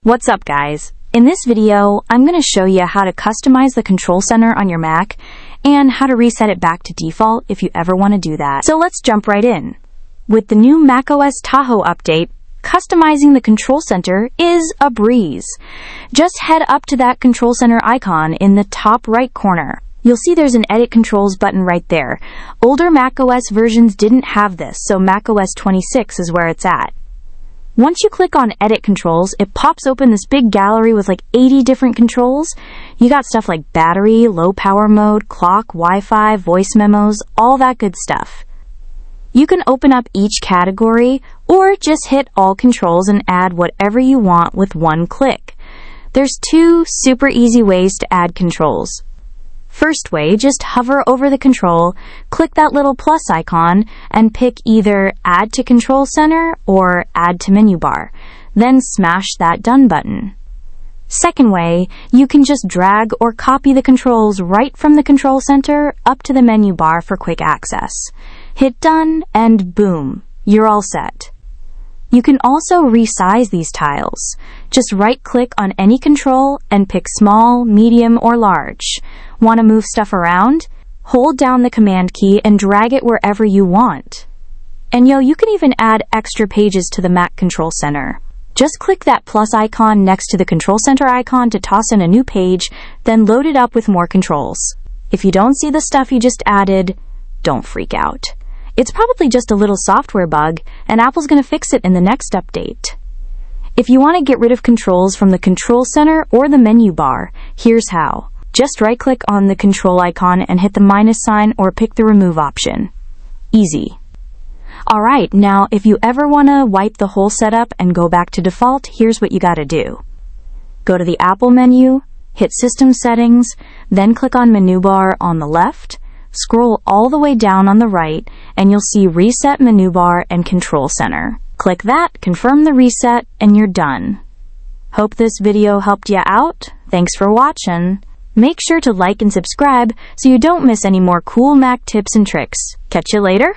What's up, guys? In this video, I'm going to show you how to customize the control center on your Mac and how to reset it back to default if you ever want to do that. So let's jump right in. With the new macOS Tahoe update, customizing the control center is a breeze. Just head up to that control center icon in the top right corner. You'll see there's an Edit Controls button right there. Older macOS versions didn't have this, so macOS 26 is where it's at. Once you click on Edit Controls, it pops open this big gallery with like 80 different controls. You got stuff like battery, low power mode, clock, Wi-Fi, voice memos, all that good stuff. You can open up each category or just hit all controls and add whatever you want with one click. There's two super easy ways to add controls. First way, just hover over the control, click that little plus icon, and pick either Add to Control Center or Add to Menu Bar. Then smash that Done button. Second way, you can just drag or copy the controls right from the control center up to the menu bar for quick access. Hit Done, and boom, you're all set. You can also resize these tiles. Just right-click on any control and pick small, medium, or large. Want to move stuff around? Hold down the Command key and drag it wherever you want. And you can even add extra pages to the Mac Control Center. Just click that plus icon next to the Control Center icon to toss in a new page, then load it up with more controls. If you don't see the stuff you just added, don't freak out. It's probably just a little software bug, and Apple's going to fix it in the next update. If you want to get rid of controls from the Control Center or the menu bar, here's how. Just right-click on the control icon and hit the minus sign or pick the remove option. Easy. Alright, now if you ever want to wipe the whole setup and go back to default, here's what you gotta do. Go to the Apple menu, hit System Settings, then click on Menu Bar on the left, scroll all the way down on the right, and you'll see Reset Menu Bar and Control Center. Click that, confirm the reset, and you're done. Hope this video helped you out. Thanks for watching. Make sure to like and subscribe so you don't miss any more cool Mac tips and tricks. Catch you later.